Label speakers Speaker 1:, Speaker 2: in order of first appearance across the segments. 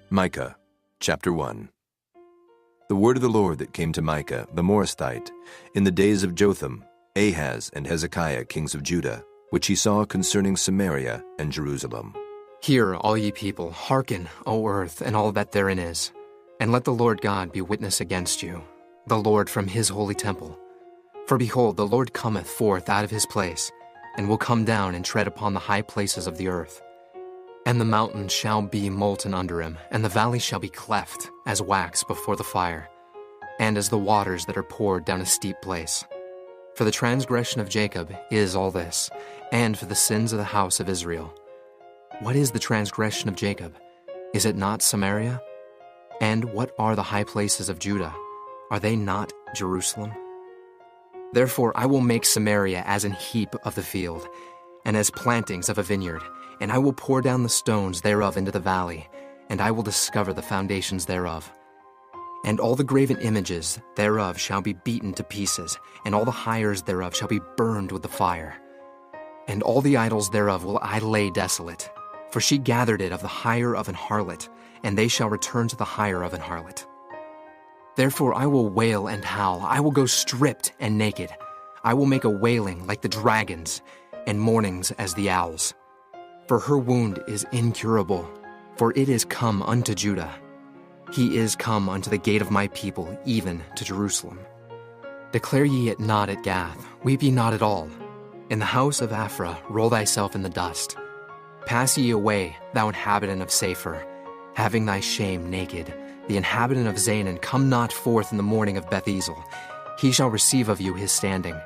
Speaker 1: Micah Chapter 1. The word of the Lord that came to Micah the Morasthite in the days of Jotham, Ahaz, and Hezekiah, kings of Judah, which he saw concerning Samaria and Jerusalem.
Speaker 2: Hear, all ye people, hearken, O earth, and all that therein is, and let the Lord God be witness against you, the Lord from his holy temple. For behold, the Lord cometh forth out of his place, and will come down and tread upon the high places of the earth. And the mountains shall be molten under him, and the valleys shall be cleft as wax before the fire, and as the waters that are poured down a steep place. For the transgression of Jacob is all this, and for the sins of the house of Israel. What is the transgression of Jacob? Is it not Samaria? And what are the high places of Judah? Are they not Jerusalem? Therefore I will make Samaria as an heap of the field, and as plantings of a vineyard, and I will pour down the stones thereof into the valley, and I will discover the foundations thereof. And all the graven images thereof shall be beaten to pieces, and all the hires thereof shall be burned with the fire. And all the idols thereof will I lay desolate, for she gathered it of the hire of an harlot, and they shall return to the hire of an harlot. Therefore I will wail and howl, I will go stripped and naked. I will make a wailing like the dragons, and mournings as the owls. For her wound is incurable, for it is come unto Judah. He is come unto the gate of my people, even to Jerusalem. Declare ye it not at Gath, weep ye not at all. In the house of Aphrah roll thyself in the dust. Pass ye away, thou inhabitant of Saphir, having thy shame naked. The inhabitant of Zanan, come not forth in the morning of Beth-ezel. He shall receive of you his standing.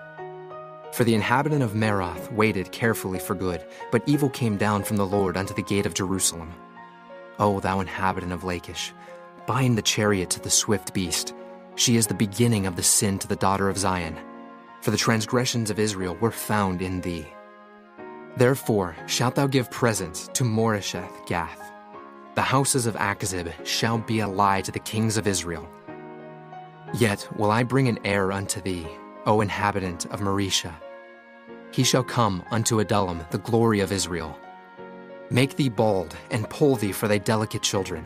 Speaker 2: For the inhabitant of Meroth waited carefully for good, but evil came down from the Lord unto the gate of Jerusalem. O thou inhabitant of Lachish, bind the chariot to the swift beast. She is the beginning of the sin to the daughter of Zion. For the transgressions of Israel were found in thee. Therefore shalt thou give presents to Moresheth Gath. The houses of Achzib shall be a lie to the kings of Israel. Yet will I bring an heir unto thee, O inhabitant of Maresha. He shall come unto Adullam, the glory of Israel. Make thee bald, and poll thee for thy delicate children.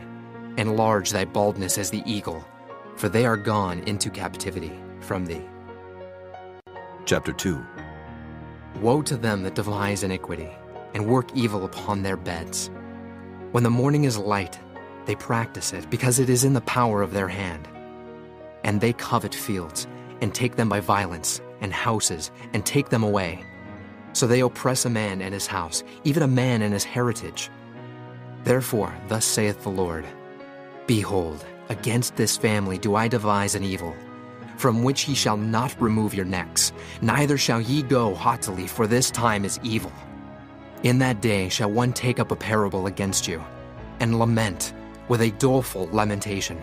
Speaker 2: Enlarge thy baldness as the eagle, for they are gone into captivity from thee.
Speaker 1: Chapter 2.
Speaker 2: Woe to them that devise iniquity, and work evil upon their beds. When the morning is light, they practice it, because it is in the power of their hand. And they covet fields, and take them by violence, and houses, and take them away. So they oppress a man and his house, even a man and his heritage. Therefore thus saith the Lord, Behold, against this family do I devise an evil, from which ye shall not remove your necks, neither shall ye go haughtily, for this time is evil. In that day shall one take up a parable against you, and lament with a doleful lamentation,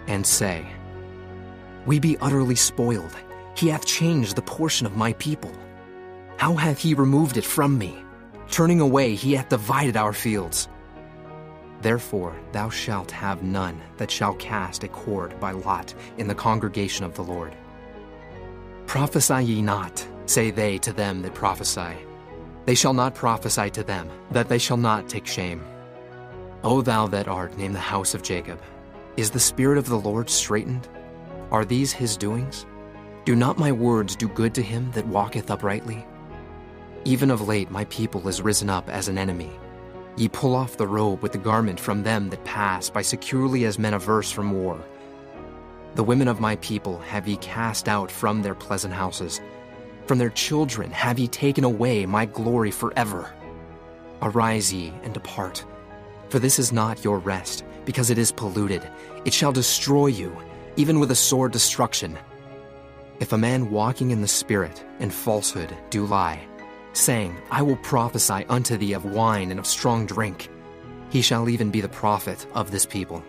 Speaker 2: and say, We be utterly spoiled. He hath changed the portion of my people. How hath he removed it from me? Turning away, he hath divided our fields. Therefore thou shalt have none that shall cast a cord by lot in the congregation of the Lord. Prophesy ye not, say they to them that prophesy. They shall not prophesy to them, that they shall not take shame. O thou that art named the house of Jacob, is the spirit of the Lord straitened? Are these his doings? Do not my words do good to him that walketh uprightly? Even of late my people is risen up as an enemy. Ye pull off the robe with the garment from them that pass by securely as men averse from war. The women of my people have ye cast out from their pleasant houses. From their children have ye taken away my glory forever. Arise ye and depart, for this is not your rest, because it is polluted. It shall destroy you, even with a sore destruction. If a man walking in the Spirit and falsehood do lie, saying, I will prophesy unto thee of wine and of strong drink, he shall even be the prophet of this people.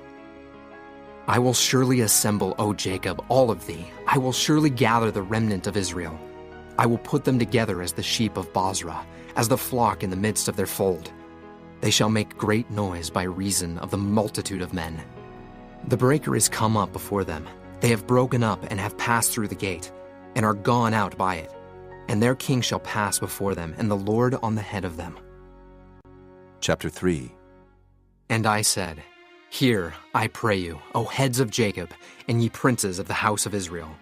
Speaker 2: I will surely assemble, O Jacob, all of thee. I will surely gather the remnant of Israel. I will put them together as the sheep of Bozrah, as the flock in the midst of their fold. They shall make great noise by reason of the multitude of men. The breaker is come up before them. They have broken up and have passed through the gate, and are gone out by it. And their king shall pass before them, and the Lord on the head of them.
Speaker 1: Chapter 3.
Speaker 2: And I said, Hear, I pray you, O heads of Jacob, and ye princes of the house of Israel.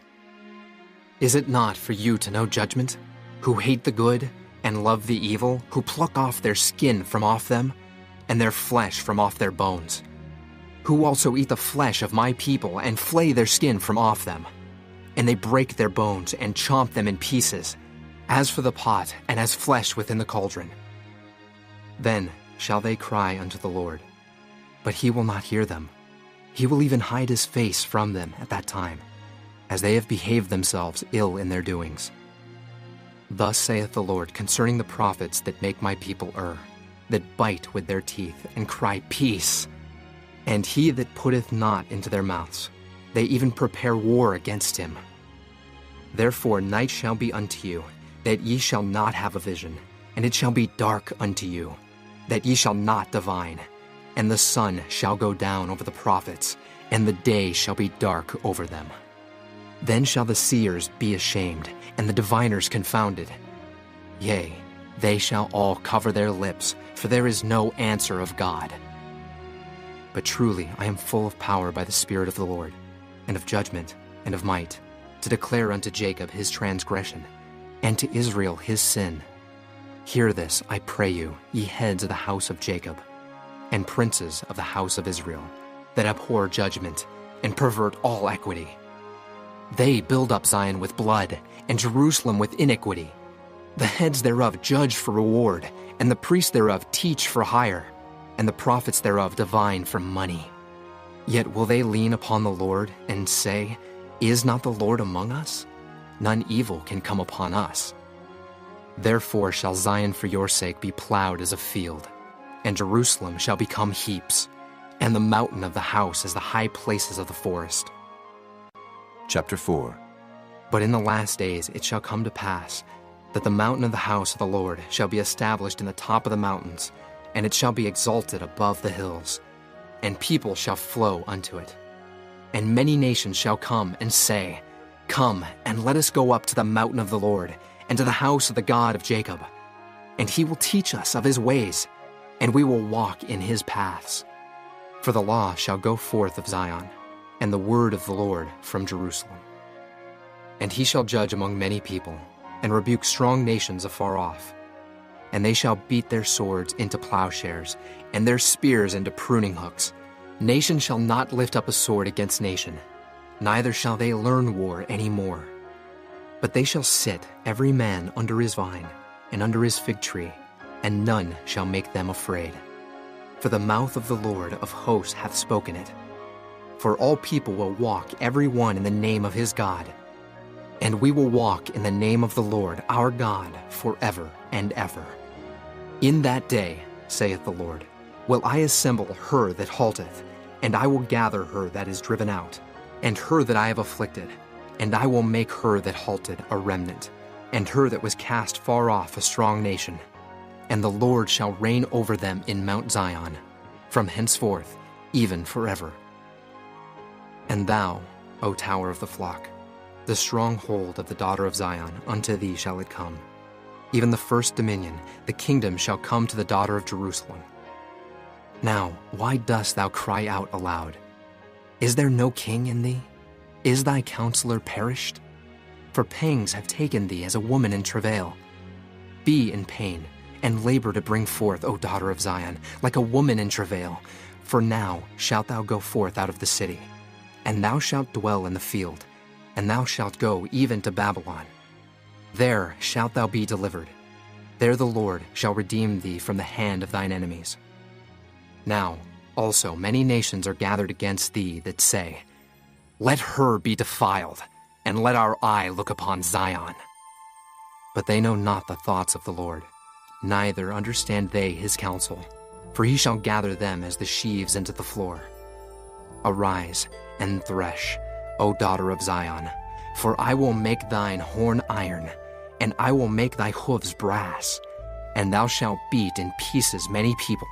Speaker 2: Is it not for you to know judgment, who hate the good and love the evil, who pluck off their skin from off them, and their flesh from off their bones, who also eat the flesh of my people and flay their skin from off them, and they break their bones and chomp them in pieces, as for the pot and as flesh within the cauldron? Then shall they cry unto the Lord, but he will not hear them. He will even hide his face from them at that time, as they have behaved themselves ill in their doings. Thus saith the Lord concerning the prophets that make my people err, that bite with their teeth and cry, Peace! And he that putteth not into their mouths, they even prepare war against him. Therefore night shall be unto you, that ye shall not have a vision, and it shall be dark unto you, that ye shall not divine. And the sun shall go down over the prophets, and the day shall be dark over them. Then shall the seers be ashamed, and the diviners confounded. Yea, they shall all cover their lips, for there is no answer of God. But truly I am full of power by the Spirit of the Lord, and of judgment, and of might, to declare unto Jacob his transgression, and to Israel his sin. Hear this, I pray you, ye heads of the house of Jacob, and princes of the house of Israel, that abhor judgment, and pervert all equity. They build up Zion with blood, and Jerusalem with iniquity. The heads thereof judge for reward, and the priests thereof teach for hire, and the prophets thereof divine for money. Yet will they lean upon the Lord, and say, Is not the Lord among us? None evil can come upon us. Therefore shall Zion for your sake be plowed as a field, and Jerusalem shall become heaps, and the mountain of the house as the high places of the forest.
Speaker 1: Chapter 4.
Speaker 2: But in the last days it shall come to pass, that the mountain of the house of the Lord shall be established in the top of the mountains, and it shall be exalted above the hills, and people shall flow unto it. And many nations shall come and say, Come, and let us go up to the mountain of the Lord, and to the house of the God of Jacob. And he will teach us of his ways, and we will walk in his paths. For the law shall go forth of Zion, and the word of the Lord from Jerusalem. And he shall judge among many people, and rebuke strong nations afar off. And they shall beat their swords into plowshares, and their spears into pruning hooks. Nation shall not lift up a sword against nation, neither shall they learn war any more. But they shall sit every man under his vine, and under his fig tree, and none shall make them afraid. For the mouth of the Lord of hosts hath spoken it. For all people will walk every one in the name of his God. And we will walk in the name of the Lord our God forever and ever. In that day, saith the Lord, will I assemble her that halteth, and I will gather her that is driven out, and her that I have afflicted, and I will make her that halted a remnant, and her that was cast far off a strong nation. And the Lord shall reign over them in Mount Zion, from henceforth, even forever. And thou, O tower of the flock, the stronghold of the daughter of Zion, unto thee shall it come. Even the first dominion, the kingdom shall come to the daughter of Jerusalem. Now, why dost thou cry out aloud? Is there no king in thee? Is thy counselor perished? For pangs have taken thee as a woman in travail. Be in pain, and labor to bring forth, O daughter of Zion, like a woman in travail. For now shalt thou go forth out of the city, and thou shalt dwell in the field, and thou shalt go even to Babylon. There shalt thou be delivered. There the Lord shall redeem thee from the hand of thine enemies. Now also many nations are gathered against thee that say, Let her be defiled, and let our eye look upon Zion. But they know not the thoughts of the Lord, neither understand they his counsel, for he shall gather them as the sheaves into the floor. Arise and thresh, O daughter of Zion, for I will make thine horn iron, and I will make thy hoofs brass, and thou shalt beat in pieces many people,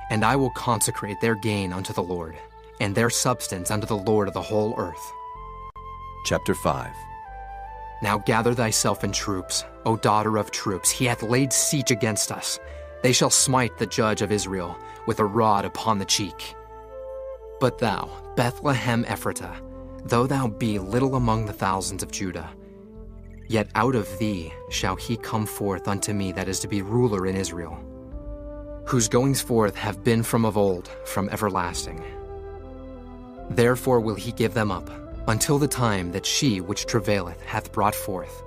Speaker 2: and I will consecrate their gain unto the Lord, and their substance unto the Lord of the whole earth.
Speaker 1: Chapter 5.
Speaker 2: Now gather thyself in troops, O daughter of troops. He hath laid siege against us. They shall smite the judge of Israel with a rod upon the cheek. But thou, Bethlehem Ephratah, though thou be little among the thousands of Judah, yet out of thee shall he come forth unto me that is to be ruler in Israel, whose goings forth have been from of old, from everlasting. Therefore will he give them up, until the time that she which travaileth hath brought forth.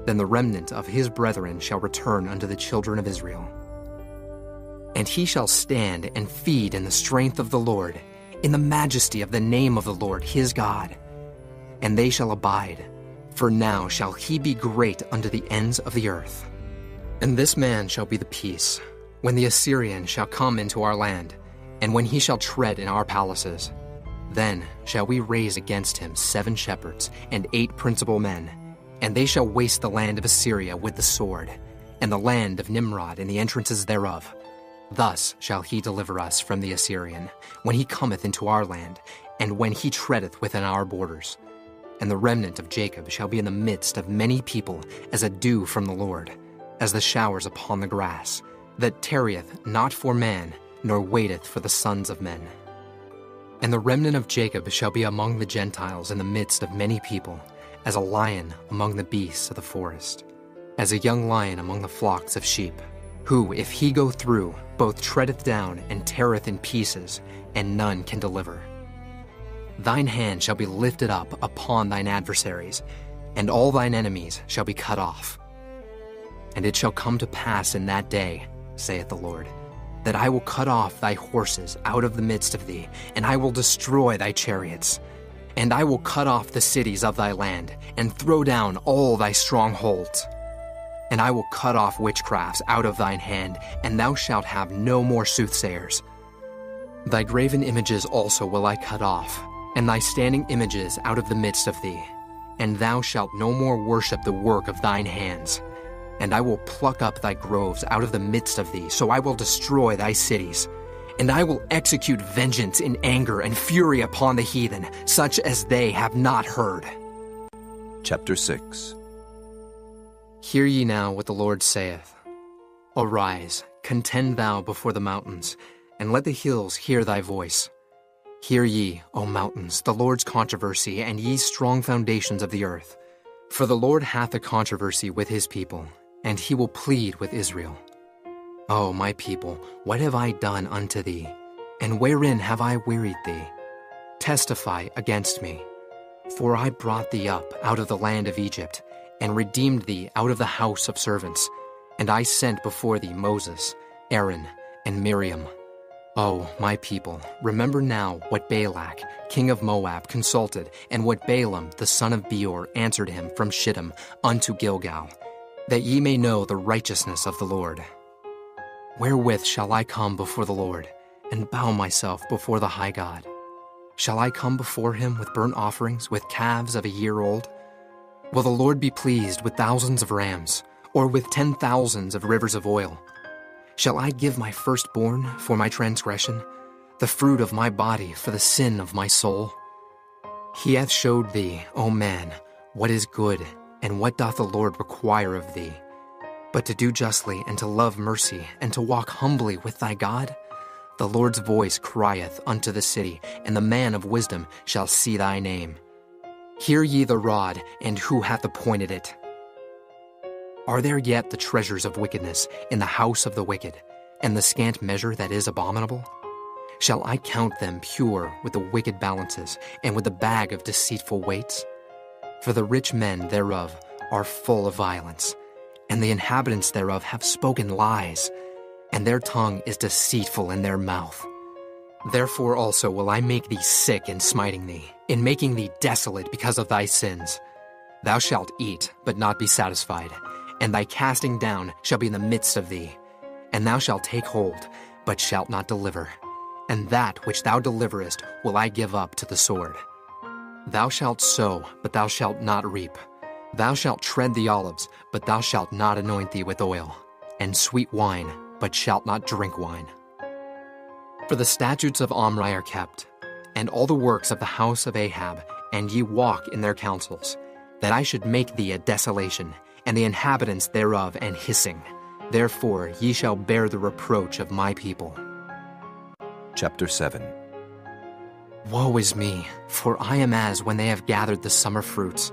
Speaker 2: Then the remnant of his brethren shall return unto the children of Israel. And he shall stand and feed in the strength of the Lord, in the majesty of the name of the Lord his God. And they shall abide, for now shall he be great unto the ends of the earth. And this man shall be the peace, when the Assyrian shall come into our land, and when he shall tread in our palaces. Then shall we raise against him 7 shepherds and 8 principal men, and they shall waste the land of Assyria with the sword, and the land of Nimrod and the entrances thereof. Thus shall he deliver us from the Assyrian, when he cometh into our land, and when he treadeth within our borders. And the remnant of Jacob shall be in the midst of many people, as a dew from the Lord, as the showers upon the grass, that tarrieth not for man, nor waiteth for the sons of men. And the remnant of Jacob shall be among the Gentiles in the midst of many people, as a lion among the beasts of the forest, as a young lion among the flocks of sheep, who, if he go through, both treadeth down and teareth in pieces, and none can deliver. Thine hand shall be lifted up upon thine adversaries, and all thine enemies shall be cut off. And it shall come to pass in that day, saith the Lord, that I will cut off thy horses out of the midst of thee, and I will destroy thy chariots. And I will cut off the cities of thy land, and throw down all thy strongholds. And I will cut off witchcrafts out of thine hand, and thou shalt have no more soothsayers. Thy graven images also will I cut off, and thy standing images out of the midst of thee. And thou shalt no more worship the work of thine hands. And I will pluck up thy groves out of the midst of thee, so I will destroy thy cities. And I will execute vengeance in anger and fury upon the heathen, such as they have not heard.
Speaker 1: Chapter 6.
Speaker 2: Hear ye now what the Lord saith. Arise, contend thou before the mountains, and let the hills hear thy voice. Hear ye, O mountains, the Lord's controversy, and ye strong foundations of the earth. For the Lord hath a controversy with his people, and he will plead with Israel. O my people, what have I done unto thee? And wherein have I wearied thee? Testify against me. For I brought thee up out of the land of Egypt, and redeemed thee out of the house of servants. And I sent before thee Moses, Aaron, and Miriam. O my people, remember now what Balak, king of Moab, consulted, and what Balaam, the son of Beor, answered him from Shittim unto Gilgal, that ye may know the righteousness of the Lord. Wherewith shall I come before the Lord, and bow myself before the high God? Shall I come before him with burnt offerings, with calves of a year old? Will the Lord be pleased with thousands of rams, or with 10,000s of rivers of oil? Shall I give my firstborn for my transgression, the fruit of my body for the sin of my soul? He hath showed thee, O man, what is good, and what doth the Lord require of thee, but to do justly, and to love mercy, and to walk humbly with thy God? The Lord's voice crieth unto the city, and the man of wisdom shall see thy name. Hear ye the rod, and who hath appointed it? Are there yet the treasures of wickedness in the house of the wicked, and the scant measure that is abominable? Shall I count them pure with the wicked balances, and with the bag of deceitful weights? For the rich men thereof are full of violence, and the inhabitants thereof have spoken lies, and their tongue is deceitful in their mouth. Therefore also will I make thee sick in smiting thee, in making thee desolate because of thy sins. Thou shalt eat, but not be satisfied, and thy casting down shall be in the midst of thee. And thou shalt take hold, but shalt not deliver. And that which thou deliverest will I give up to the sword. Thou shalt sow, but thou shalt not reap. Thou shalt tread the olives, but thou shalt not anoint thee with oil, and sweet wine, but shalt not drink wine. For the statutes of Omri are kept, and all the works of the house of Ahab, and ye walk in their counsels, that I should make thee a desolation, and the inhabitants thereof an hissing. Therefore ye shall bear the reproach of my people.
Speaker 1: Chapter 7.
Speaker 2: Woe is me, for I am as when they have gathered the summer fruits.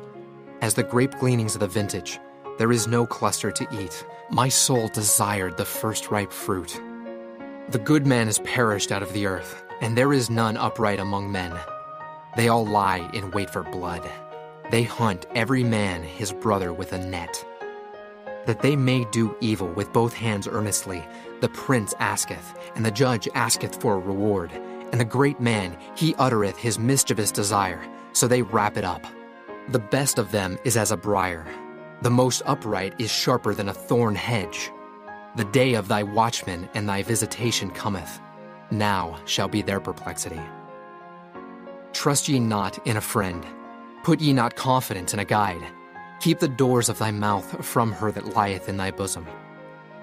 Speaker 2: As the grape gleanings of the vintage, there is no cluster to eat. My soul desired the first ripe fruit. The good man is perished out of the earth, and there is none upright among men. They all lie in wait for blood. They hunt every man his brother with a net. That they may do evil with both hands earnestly, the prince asketh, and the judge asketh for a reward. And the great man, he uttereth his mischievous desire, so they wrap it up. The best of them is as a briar. The most upright is sharper than a thorn hedge. The day of thy watchman and thy visitation cometh. Now shall be their perplexity. Trust ye not in a friend. Put ye not confidence in a guide. Keep the doors of thy mouth from her that lieth in thy bosom.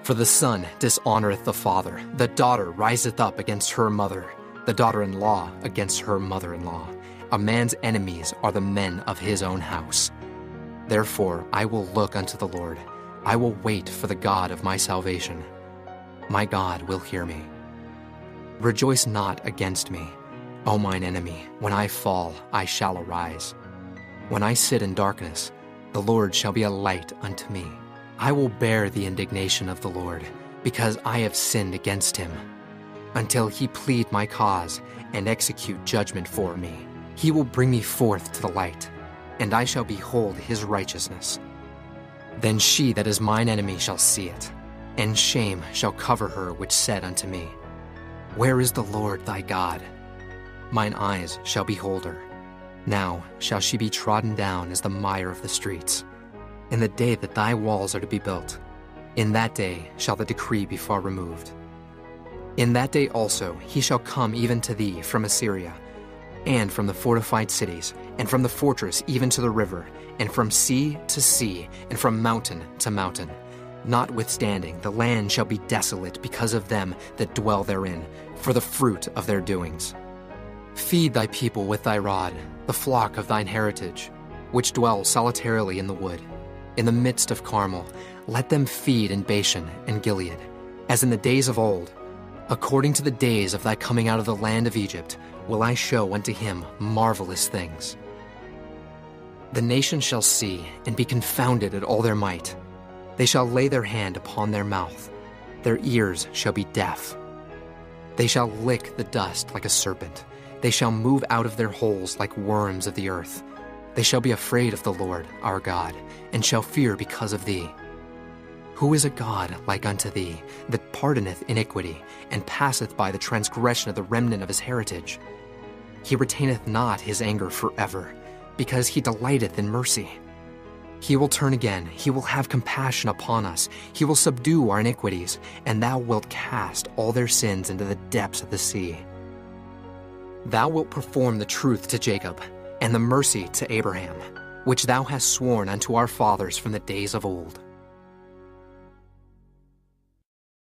Speaker 2: For the son dishonoreth the father, the daughter riseth up against her mother, the daughter-in-law against her mother-in-law. A man's enemies are the men of his own house. Therefore I will look unto the Lord. I will wait for the God of my salvation. My God will hear me. Rejoice not against me, O mine enemy. When I fall, I shall arise. When I sit in darkness, the Lord shall be a light unto me. I will bear the indignation of the Lord, because I have sinned against him. Until he plead my cause and execute judgment for me, he will bring me forth to the light, and I shall behold his righteousness. Then she that is mine enemy shall see it, and shame shall cover her which said unto me, Where is the Lord thy God? Mine eyes shall behold her. Now shall she be trodden down as the mire of the streets. In the day that thy walls are to be built, in that day shall the decree be far removed. In that day also he shall come even to thee from Assyria, and from the fortified cities, and from the fortress even to the river, and from sea to sea, and from mountain to mountain. Notwithstanding, the land shall be desolate because of them that dwell therein, for the fruit of their doings. Feed thy people with thy rod, the flock of thine heritage, which dwell solitarily in the wood. In the midst of Carmel, let them feed in Bashan and Gilead, as in the days of old. According to the days of thy coming out of the land of Egypt, will I show unto him marvelous things. The nations shall see and be confounded at all their might. They shall lay their hand upon their mouth. Their ears shall be deaf. They shall lick the dust like a serpent. They shall move out of their holes like worms of the earth. They shall be afraid of the Lord our God, and shall fear because of thee. Who is a God like unto thee, that pardoneth iniquity, and passeth by the transgression of the remnant of his heritage? He retaineth not his anger forever, because he delighteth in mercy. He will turn again, he will have compassion upon us, he will subdue our iniquities, and thou wilt cast all their sins into the depths of the sea. Thou wilt perform the truth to Jacob, and the mercy to Abraham, which thou hast sworn unto our fathers from the days of old.